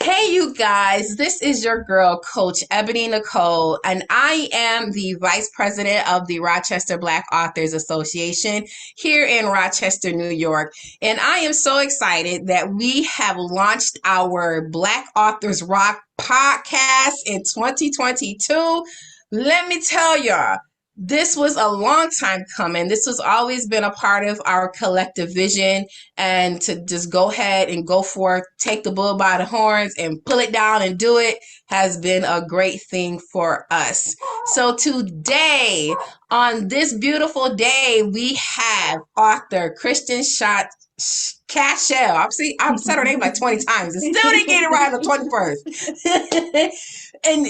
Hey, you guys, this is your girl, Coach Ebony Nicole, and I am the Vice President of the Rochester Black Authors Association here in Rochester, New York. And I am so excited that we have launched our Black Authors Rock podcast in 2022. Let me tell y'all, this was a long time coming. This has always been a part of our collective vision, and to just go ahead and go forth, take the bull by the horns and pull it down and do it has been a great thing for us. So today, on this beautiful day, we have author Christian Shot Cashell. I've said her name like 20 times and still didn't get it right on the 21st. And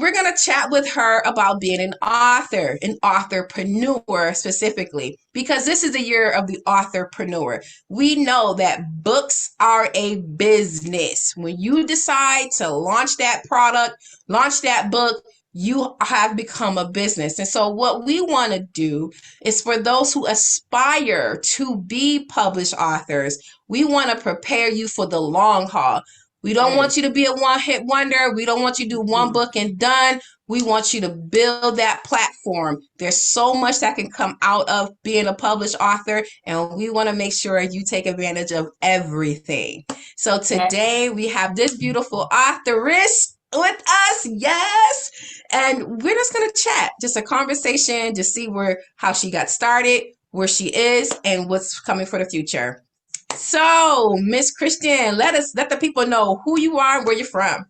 we're gonna chat with her about being an author, an authorpreneur specifically, because this is the year of the authorpreneur. We know that books are a business. When you decide to launch that product, launch that book, you have become a business. And so what we want to do is, for those who aspire to be published authors, we want to prepare you for the long haul. We don't want you to be a one-hit wonder. We don't want you to do one book and done. We want you to build that platform. There's so much that can come out of being a published author, and we want to make sure you take advantage of everything. So today we have this beautiful authoress with us, yes, and we're just gonna chat, just a conversation, just see how she got started, where she is, and what's coming for the future. So, Miss Christian, let the people know who you are and where you're from.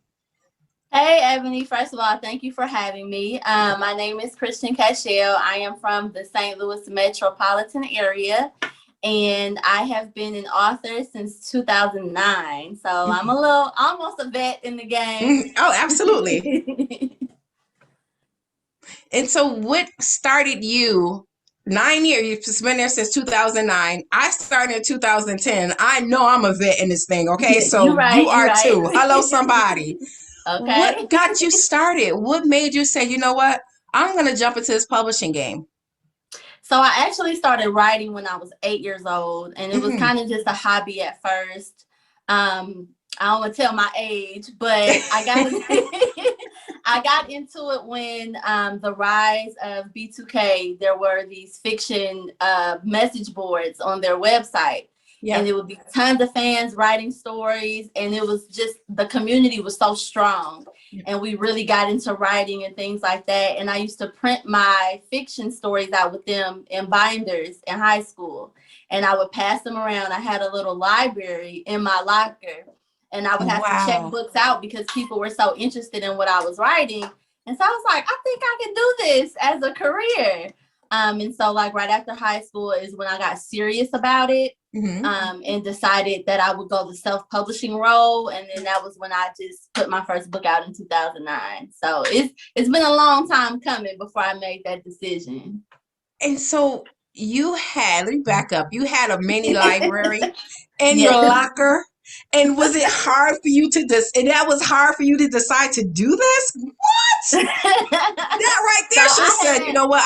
Hey, Ebony. First of all, thank you for having me. My name is Christian Cashelle. I am from the St. Louis metropolitan area, and I have been an author since 2009. So I'm almost a vet in the game. Oh, absolutely. And so what started you? 9 years, you've been there since 2009. I started in 2010. I know I'm a vet in this thing, okay? So you are right. Too. Hello, somebody. Okay. What got you started? What made you say, you know what? I'm going to jump into this publishing game? So I actually started writing when I was 8 years old, and it was kind of just a hobby at first. I don't want to tell my age, but I got into it when the rise of B2K, there were these fiction message boards on their website. Yeah. And it would be tons of fans writing stories, and it was just, the community was so strong. Yeah. And we really got into writing and things like that. And I used to print my fiction stories out with them in binders in high school, and I would pass them around. I had a little library in my locker, and I would have to check books out because people were so interested in what I was writing. And so I was like, I think I can do this as a career. And so like right after high school is when I got serious about it. And decided that I would go the self-publishing role. And then that was when I just put my first book out in 2009. So it's been a long time coming before I made that decision. And so let me back up. You had a mini library in your locker. And was it hard for you that was hard for you to decide to do this? What? That right there, so she said, you know what,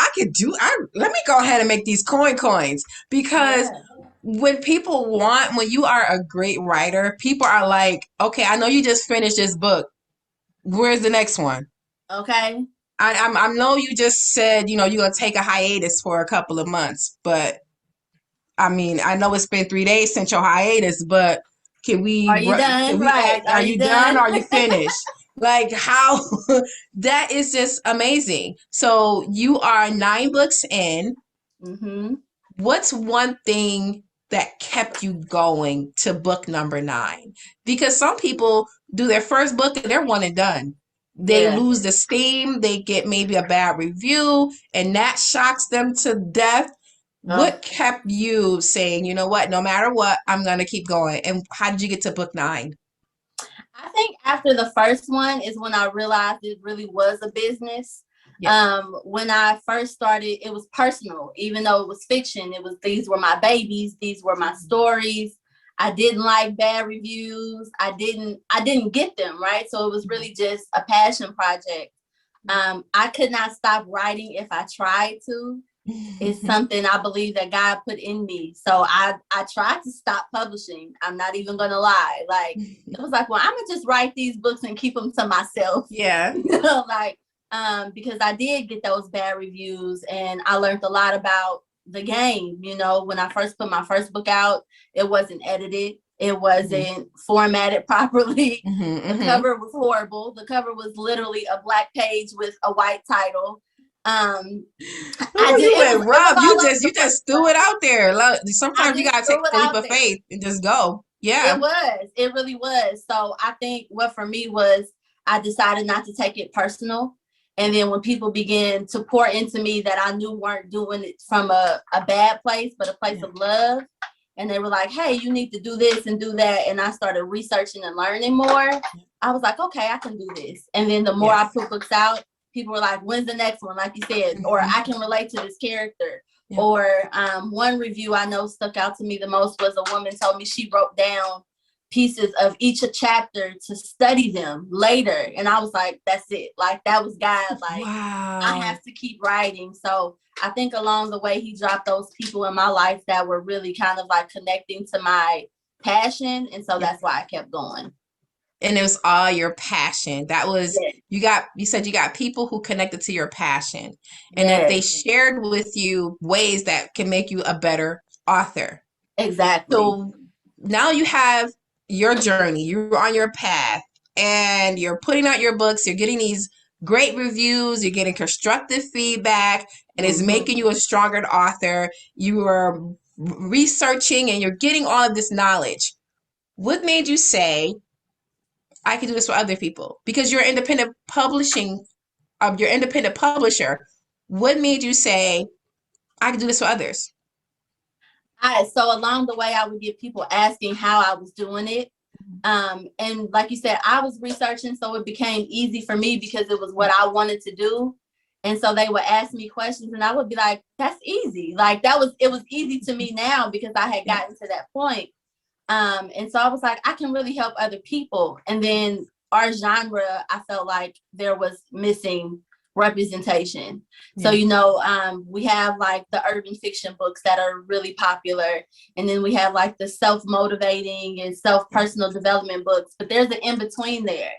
let me go ahead and make these coins. Because when you are a great writer, people are like, okay, I know you just finished this book. Where's the next one? Okay. I know you just said, you're going to take a hiatus for a couple of months, but I mean, I know it's been 3 days since your hiatus, but are you done? Are you done? Are you finished? Like, how that is just amazing. So you are 9 books in. What's one thing that kept you going to book number 9? Because some people do their first book and they're one and done. They lose the steam. They get maybe a bad review, and that shocks them to death. What kept you saying, you know what, no matter what, I'm going to keep going? And how did you get to book 9? I think after the first one is when I realized it really was a business. When I first started, it was personal. Even though it was fiction, these were my babies. These were my stories. I didn't like bad reviews. I didn't get them, right? So it was really just a passion project. I could not stop writing if I tried to. It's something I believe that God put in me. So I tried to stop publishing. I'm not even gonna lie. Like, it was like, well, I'm gonna just write these books and keep them to myself. Yeah. Like, because I did get those bad reviews, and I learned a lot about the game. When I first put my first book out, it wasn't edited. It wasn't formatted properly. The cover was horrible. The cover was literally a black page with a white title. You went rough. You just threw it out there. Sometimes you gotta take the leap of faith and just go. Yeah. It really was. So I think what for me was, I decided not to take it personal. And then when people began to pour into me that I knew weren't doing it from a bad place, but a place of love, and they were like, hey, you need to do this and do that. And I started researching and learning more. I was like, okay, I can do this. And then the more I put books out, people were like, when's the next one? Like you said, or I can relate to this character. Yeah. Or one review I know stuck out to me the most was a woman told me she wrote down pieces of each chapter to study them later. And I was like, that's it. Like, that was God. Like, wow. I have to keep writing. So I think along the way, he dropped those people in my life that were really kind of like connecting to my passion. And so that's why I kept going. And it was all your passion. That was, you said you got people who connected to your passion, and that they shared with you ways that can make you a better author. Exactly. So now you have your journey, you're on your path, and you're putting out your books, you're getting these great reviews, you're getting constructive feedback, and it's making you a stronger author. You are researching and you're getting all of this knowledge. What made you say, I can do this for other people? Because you're independent publishing, you're independent publisher. What made you say, I can do this for others? So along the way, I would get people asking how I was doing it. And like you said, I was researching, so it became easy for me because it was what I wanted to do. And so they would ask me questions and I would be like, that's easy. Like, it was easy to me now because I had gotten to that point. And so I was like, I can really help other people. And then our genre, I felt like there was missing representation. So, we have like the urban fiction books that are really popular. And then we have like the self-motivating and self-personal development books, but there's an in-between there.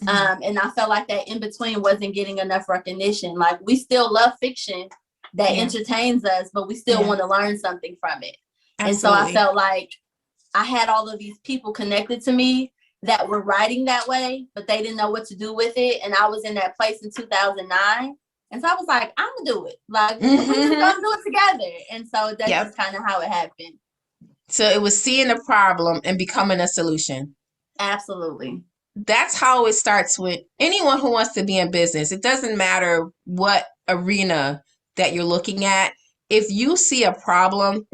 And I felt like that in-between wasn't getting enough recognition. Like, we still love fiction that entertains us, but we still want to learn something from it. Absolutely. And so I felt like I had all of these people connected to me that were writing that way, but they didn't know what to do with it. And I was in that place in 2009. And so I was like, I'm gonna do it. Like, we're just gonna do it together. And so that's just kind of how it happened. So it was seeing a problem and becoming a solution. Absolutely. That's how it starts with anyone who wants to be in business. It doesn't matter what arena that you're looking at. If you see a problem,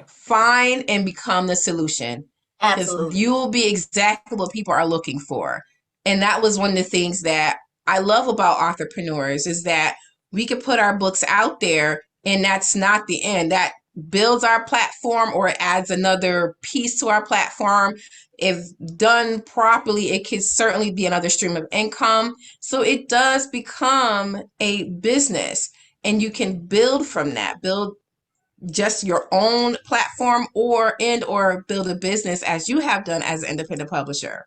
find and become the solution. Absolutely. You will be exactly what people are looking for. And that was one of the things that I love about entrepreneurs, is that we could put our books out there and that's not the end. That builds our platform or adds another piece to our platform. If done properly, it could certainly be another stream of income. So it does become a business, and you can build from that, build just your own platform or build a business as you have done as an independent publisher.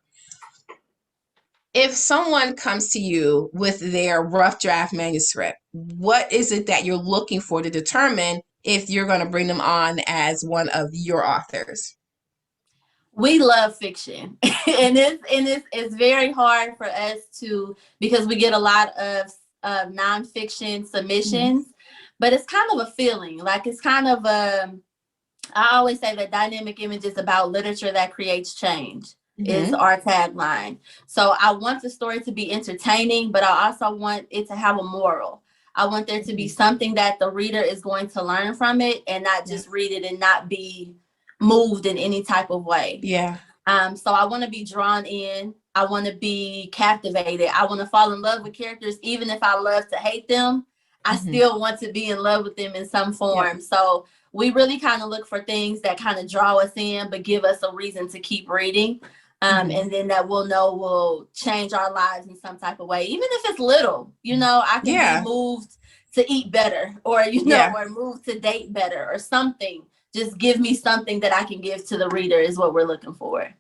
If someone comes to you with their rough draft manuscript, what is it that you're looking for to determine if you're going to bring them on as one of your authors? We love fiction, and it's very hard for us to, because we get a lot of nonfiction submissions, but it's kind of a feeling. Like, it's kind of I always say that dynamic image is about literature that creates change. Is our tagline. So I want the story to be entertaining, but I also want it to have a moral. I want there to be something that the reader is going to learn from it, and not just read it and not be moved in any type of way. Yeah. So I want to be drawn in. I want to be captivated. I want to fall in love with characters. Even if I love to hate them, I still want to be in love with them in some form. So we really kind of look for things that kind of draw us in, but give us a reason to keep reading. And then that we'll know will change our lives in some type of way. Even if it's little, I can be moved to eat better, or Yeah. or move to date better, or something. Just give me something that I can give to the reader is what we're looking for.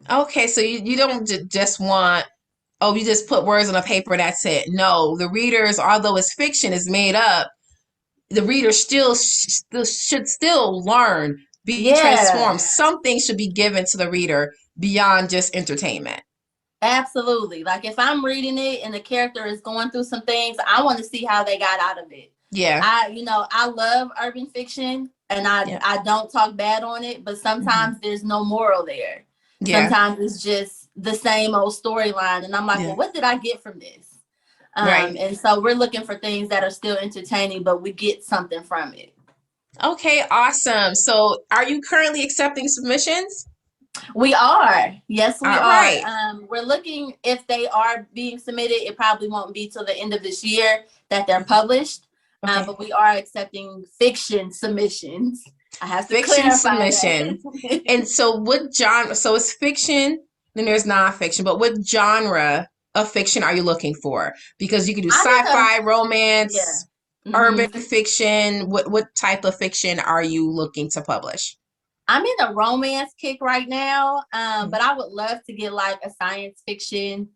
Okay, so you don't just want, oh, you just put words on a paper, that's it. No, the readers, although it's fiction, is made up, the reader should still learn, be Yeah, transformed. Something should be given to the reader beyond just entertainment. absolutely. Like if I'm reading it and the character is going through some things, I want to see how they got out of it. Yeah. I love urban fiction, and Yeah. I don't talk bad on it, but sometimes there's no moral there. Yeah. Sometimes it's just the same old storyline, and I'm like, well, Yeah. what did I get from this? Right. And so we're looking for things that are still entertaining, but we get something from it. Okay, awesome. So, are you currently accepting submissions? We are. Yes, we All are. right. We're looking, if they are being submitted, it probably won't be till the end of this year that they're published. Okay. But we are accepting fiction submissions. I have to Fiction clarify submission. that. And so, what genre? So, it's fiction, then there's nonfiction, but what genre of fiction are you looking for? Because you can do I'm in sci-fi, yeah. romance, hmm urban fiction. What type of fiction are you looking to publish? I'm in a romance kick right now, but I would love to get like a science fiction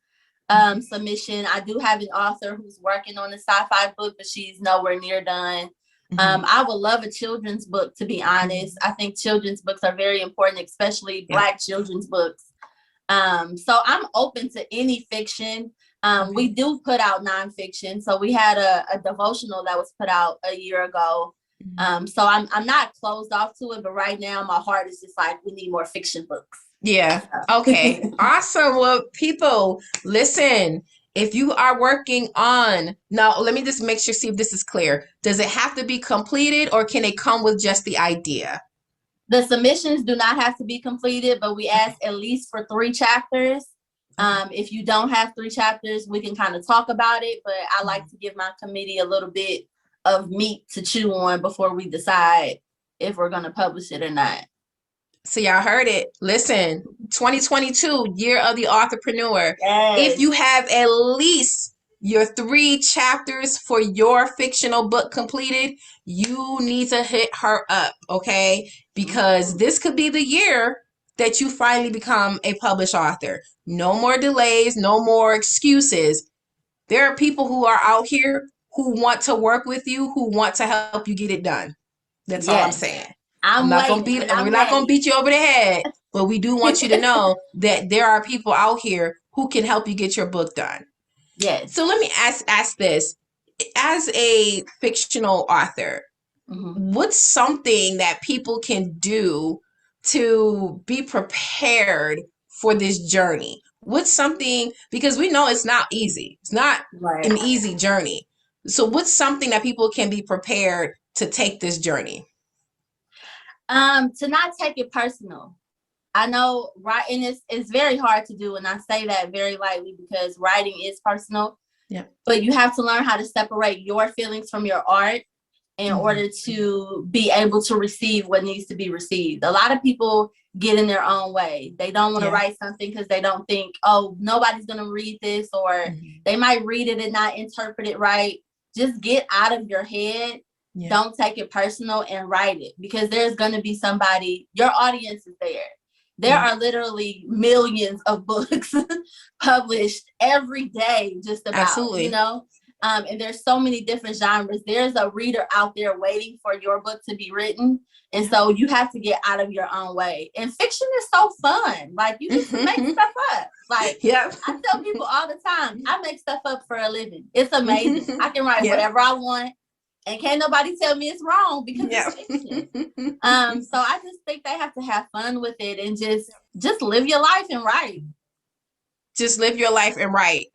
submission. I do have an author who's working on a sci-fi book, but she's nowhere near done. I would love a children's book, to be honest. I think children's books are very important, especially Yeah. Black children's books. So I'm open to any fiction. We do put out nonfiction. So we had a devotional that was put out a year ago. So I'm not closed off to it, but right now my heart is just like, we need more fiction books. Yeah. Okay. Awesome. Well, people, listen. If you are working on, now let me just make sure, see if this is clear. Does it have to be completed or can it come with just the idea? The submissions do not have to be completed, but we ask at least for 3 chapters. If you don't have 3 chapters, we can kind of talk about it, but I like to give my committee a little bit of meat to chew on before we decide if we're going to publish it or not. So y'all heard it. Listen, 2022, year of the entrepreneur. Yes. If you have at least your 3 chapters for your fictional book completed, you need to hit her up, okay? Because this could be the year that you finally become a published author. No more delays, no more excuses. There are people who are out here who want to work with you, who want to help you get it done. That's all I'm saying. I'm not waiting, gonna beat. I'm We're not gonna ready. beat you over the head, but we do want you to know that there are people out here who can help you get your book done. Yes. So let me ask this: as a fictional author, what's something that people can do to be prepared for this journey? What's something, because we know it's not easy. It's not an easy journey. So what's something that people can be prepared to take this journey? To not take it personal. I know writing is very hard to do, and I say that very lightly because writing is personal. Yeah. But you have to learn how to separate your feelings from your art in order to be able to receive what needs to be received. A lot of people get in their own way. They don't want to write something because they don't think, oh, nobody's going to read this, or they might read it and not interpret it right. Just get out of your head. Yeah. Don't take it personal and write it, because there's going to be somebody, your audience is there. There are literally millions of books published every day, just about. Absolutely. And there's so many different genres. There's a reader out there waiting for your book to be written. And so you have to get out of your own way. And fiction is so fun. Like, you just make stuff up. Like, I tell people all the time, I make stuff up for a living. It's amazing. I can write whatever I want. And can't nobody tell me it's wrong because it's fiction. So I just think they have to have fun with it and just live your life and write. Just live your life and write.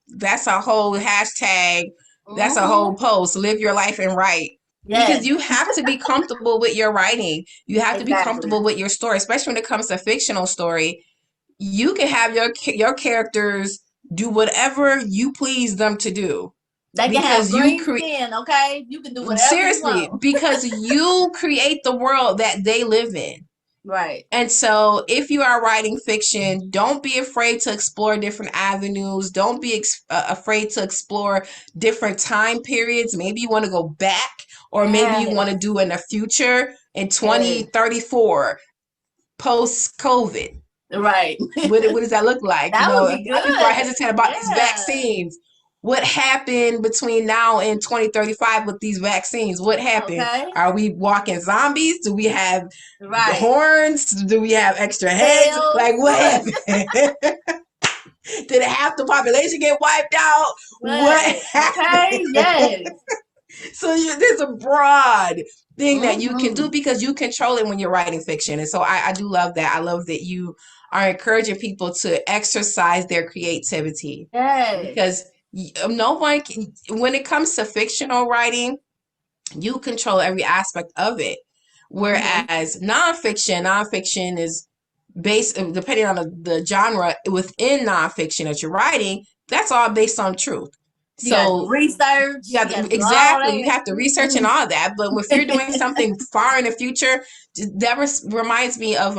That's a whole hashtag. That's a whole post. Live your life and write. Yes. Because you have to be comfortable with your writing. You have to be comfortable with your story, especially when it comes to fictional story. You can have your characters do whatever you please them to do. They can have green skin, okay? You can do whatever seriously, you want. Because you create the world that they live in. Right. And so if you are writing fiction, don't be afraid to explore different avenues. Don't be afraid to explore different time periods. Maybe you want to go back, or maybe you want to Yes. do in the future in Yes. 2034, post COVID. Right. What does that look like? That would A be lot of people are good. hesitant about these Yeah. vaccines. What happened between now and 2035 with these vaccines? What happened? Okay. Are we walking zombies? Do we have Right. horns? Do we have extra heads? Tails. Like, what happened? Did half the population get wiped out? What What? happened? Okay. Yes. So there's a broad thing that you can do Mm-hmm. because you control it when you're writing fiction. And so I do love that. I love that you are encouraging people to exercise their creativity, Yes. because no one can, when it comes to fictional writing, you control every aspect of it. Mm-hmm. Whereas nonfiction is based, depending on the genre within nonfiction that you're writing, that's all based on truth. You got to do So research. yeah, You got to do all exactly. You that. have to research and all that. But if you're doing something far in the future, that reminds me of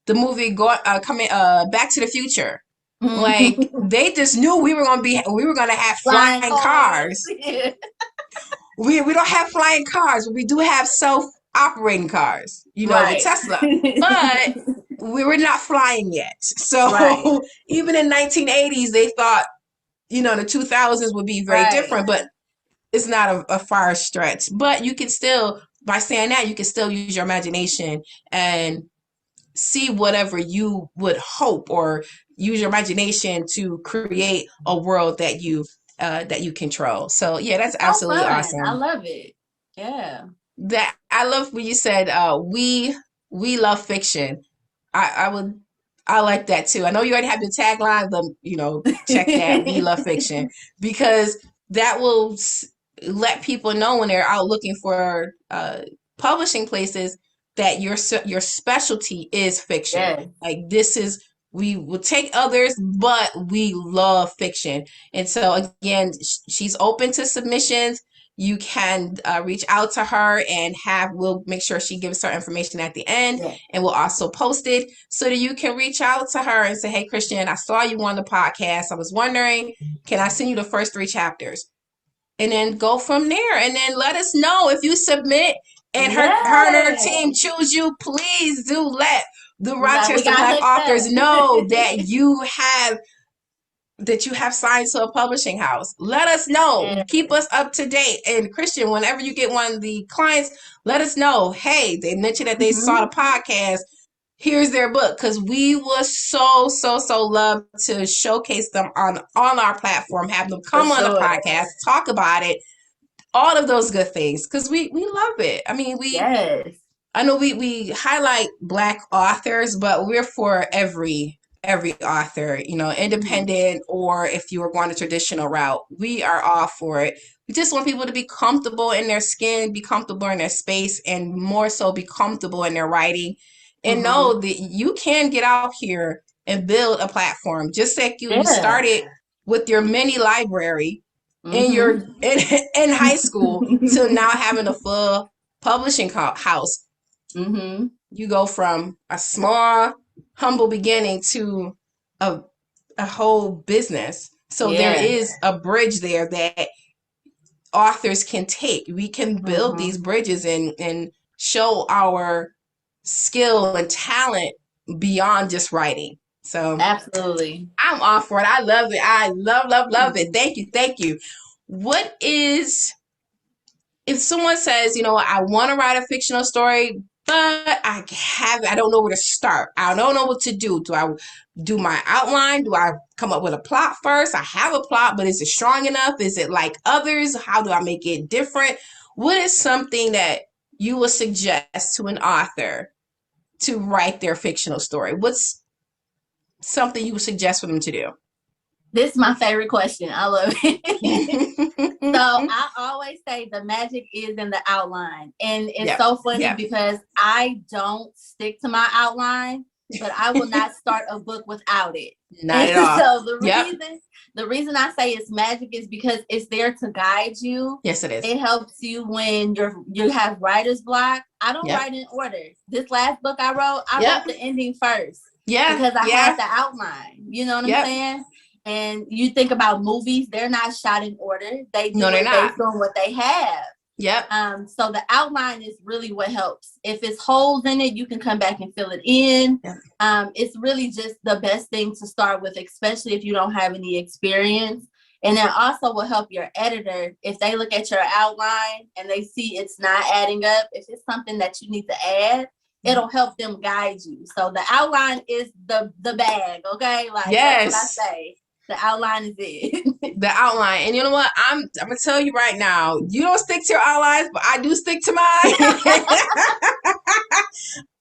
the movie coming Back to the Future. Like, they just knew we were gonna have Flying flying cars. cars. We don't have flying cars, but we do have self operating cars. With Right. Tesla, but we were not flying yet. Right. So even in 1980s, they thought the 2000s would be very Right. different, but it's not a far stretch. But you can still, by saying that, you can still use your imagination and see whatever you would hope, or use your imagination to create a world that you control. So yeah, that's So absolutely fun. I awesome. love it. Yeah. That I love when you said we love fiction. I like that too. I know you already have your tagline, but check that, we love fiction, because that will let people know when they're out looking for publishing places that your specialty is fiction. Yes. Like, this is, we will take others, but we love fiction. And so again, she's open to submissions. You can reach out to her, and we'll make sure she gives her information at the end, Yes. and we'll also post it so that you can reach out to her and say, hey, Christian, I saw you on the podcast. I was wondering, can I send you the first 3 chapters? And then go from there. And then let us know if you submit and her and her Yes. team choose you. Please do let the Like, we Rochester got Black hooked authors up. know that you have signed to a publishing house. Let us know. Yes. Keep us up to date. And Christian, whenever you get one of the clients, let us know. Hey, they mentioned that they saw the Mm-hmm. podcast. Here's their book, because we would so love to showcase them on our platform, have them For come on the sure. podcast, talk about it, all of those good things, because we love it. I mean, Yes. I know we highlight Black authors, but we're for every author, Mm-hmm. independent, or if you were going a traditional route, we are all for it. We just want people to be comfortable in their skin, be comfortable in their space, and more so be comfortable in their writing, and Mm-hmm. know that you can get out here and build a platform. Just like you Yeah. started with your mini library in Mm-hmm. in high school, to now having a full publishing house. Mm-hmm. You go from a small, humble beginning to a whole business. So there Yeah. is a bridge there that authors can take. We can build these Mm-hmm. bridges and show our skill and talent beyond just writing. So Absolutely. I'm all for it. I love it. I love it. Thank you. Thank you. What is, if someone says, I want to write a fictional story, but I don't know where to start. I don't know what to do. Do I do my outline? Do I come up with a plot first? I have a plot, but is it strong enough? Is it like others? How do I make it different? What is something that you would suggest to an author to write their fictional story? What's something you would suggest for them to do? This is my favorite question. I love it. So Yeah. I always say the magic is in the outline. And it's so funny Yeah. because I don't stick to my outline. but I will not start a book without it. Not at all. So Yep. the reason I say it's magic is because it's there to guide you. Yes, it is. It helps you when you have writer's block. I don't Yep. write in order. This last book I wrote the ending first. Yeah. Because I had the outline. You know what I'm saying? And you think about movies, they're not shot in order. They do it based on what they have. Yep. So the outline is really what helps. If it's holes in it, you can come back and fill it in. Yep. It's really just the best thing to start with, especially if you don't have any experience. And then also will help your editor if they look at your outline and they see it's not adding up. If it's something that you need to add, it'll help them guide you. So the outline is the bag, okay? Like that's what I say. The outline is it. The outline. And you know what? I'm gonna tell you right now, you don't stick to your outlines, but I do stick to mine.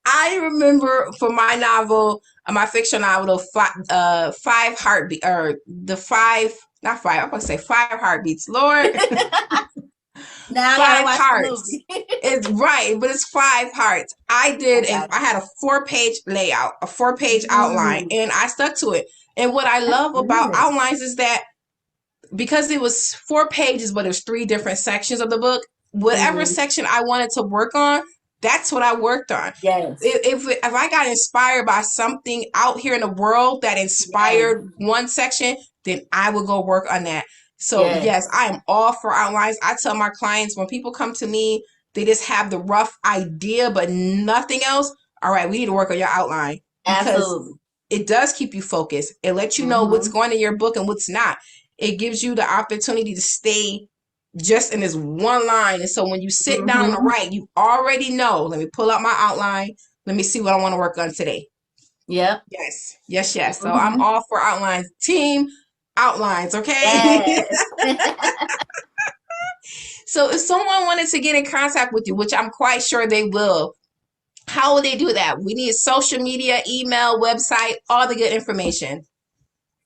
I remember for my novel, my fiction novel, five heartbeat, or the five, not five, I'm gonna say 5 heartbeats. Lord. Now 5 hearts. It's right, but it's 5 hearts. I had a 4-page layout, a 4-page outline, and I stuck to it. And what I love about outlines is that because it was 4 pages, but there's 3 different sections of the book, whatever section I wanted to work on, that's what I worked on. Yes. If I got inspired by something out here in the world that inspired one section, then I would go work on that. So yes, I am all for outlines. I tell my clients when people come to me, they just have the rough idea, but nothing else. All right, we need to work on your outline. Because it does keep you focused. It lets you know what's going in your book and what's not. It gives you the opportunity to stay just in this one line. And so when you sit down to write, you already know, let me pull out my outline. Let me see what I want to work on today. Yep. Yes. So I'm all for outlines. Team outlines, okay? Yes. So if someone wanted to get in contact with you, which I'm quite sure they will, how will they do that? We need social media, email, website, all the good information.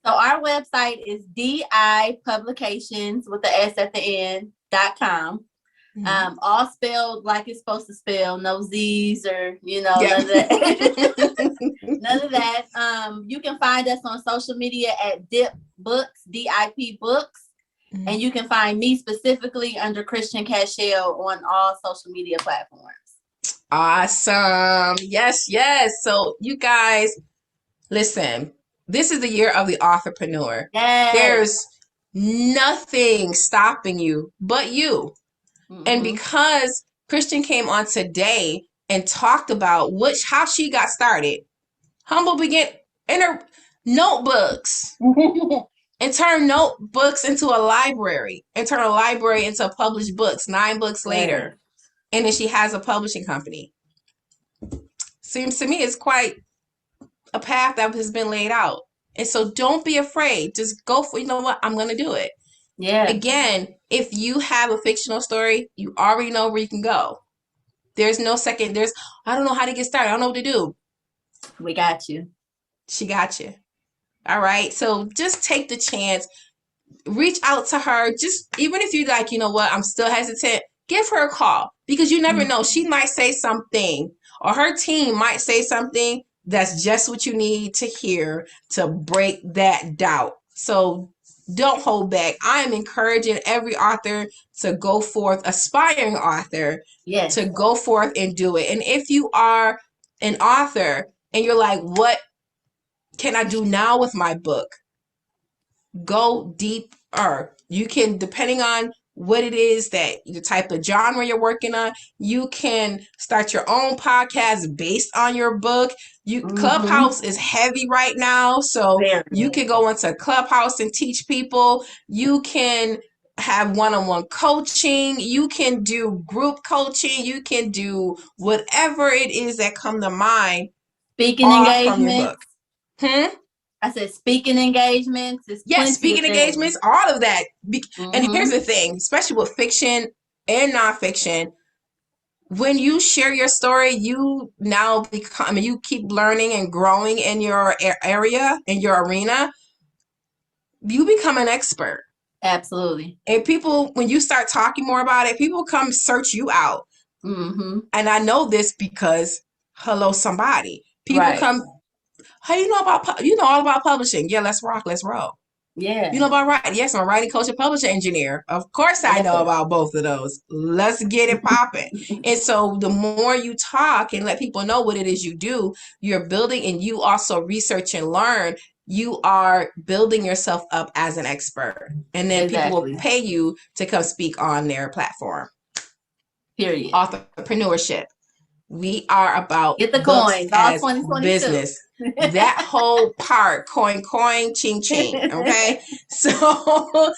So our website is DIpublications with the S at the end.com. All spelled like it's supposed to spell, no Z's or, none of that. None of that. You can find us on social media at DIP Books, DIP Books. And you can find me specifically under Christian Cashell on all social media platforms. Awesome. Yes. So you guys, listen, this is the year of the authorpreneur. Yes. There's nothing stopping you but you. And because Christian came on today and talked about how she got started, Humble began in her notebooks and turned notebooks into a library and turned a library into published books 9 books later. And then she has a publishing company. Seems to me it's quite a path that has been laid out. And so don't be afraid. Just go for, you know what, I'm going to do it. Yeah. Again, if you have a fictional story, you already know where you can go. There's no second. I don't know how to get started. I don't know what to do. We got you. She got you. All right. So just take the chance. Reach out to her. Just even if you're like, you know what, I'm still hesitant, give her a call because you never know. She might say something or her team might say something that's just what you need to hear to break that doubt. So don't hold back. I am encouraging every author to go forth, aspiring author, to go forth and do it. And if you are an author and you're like, what can I do now with my book? Go deeper. You can, depending on what it is that the type of genre you're working on, you can start your own podcast based on your book. Clubhouse is heavy right now, so you can go into Clubhouse and teach people. You can have one-on-one coaching. You can do group coaching. You can do whatever it is that come to mind. Speaking engagements. I said speaking engagements. Yes, speaking engagements, all of that. And here's the thing, especially with fiction and nonfiction, when you share your story, you now become, you keep learning and growing in your area, in your arena, you become an expert. Absolutely. And people, when you start talking more about it, people come search you out. And I know this because, hello, somebody. People come How you know about you know all about publishing? Yeah, let's rock, let's roll. Yeah. You know about writing? Yes, I'm a writing coach and publisher engineer. Of course, I know about both of those. Let's get it popping. And so, the more you talk and let people know what it is you do, you're building, and you also research and learn. You are building yourself up as an expert, and then people will pay you to come speak on their platform. Period. Entrepreneurship. We are about get the books coins, as business. That whole part, coin, ching, ching. Okay. So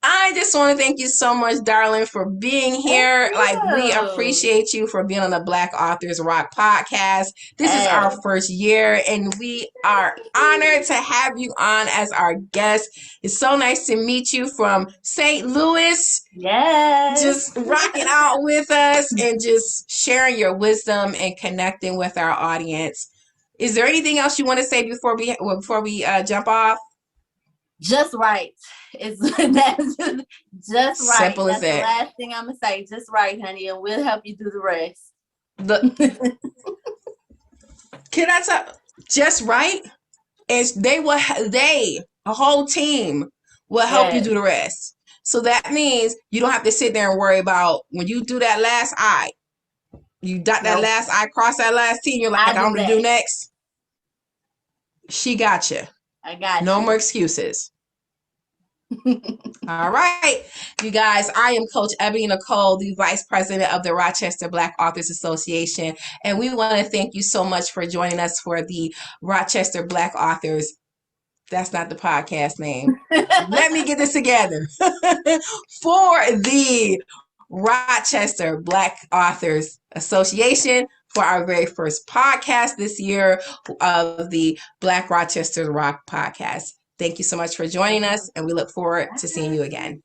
I just want to thank you so much, darling, for being here. Like, we appreciate you for being on the Black Authors Rock podcast. This is our first year, and we are honored to have you on as our guest. It's so nice to meet you from St. Louis. Yes. Just rocking out with us and just sharing your wisdom and connecting with our audience. Is there anything else you want to say before we jump off? Just right. It's just right. Simple as that. The last thing I'm gonna say. Just right, honey, and we'll help you do the rest. Can I tell? Just right, and a whole team will help you do the rest. So that means you don't have to sit there and worry about when you do that last I. You dot that last I, cross that last T, and you're like, I don't know what to do next. She got you. I got you. No more excuses. All right, you guys, I am Coach Ebony Nicole, the Vice President of the Rochester Black Authors Association, and we want to thank you so much for joining us for the Rochester Black Authors. That's not the podcast name. Let me get this together. For the Rochester Black Authors Association, for our very first podcast this year of the Black Rochester Rock podcast. Thank you so much for joining us, and we look forward to seeing you again.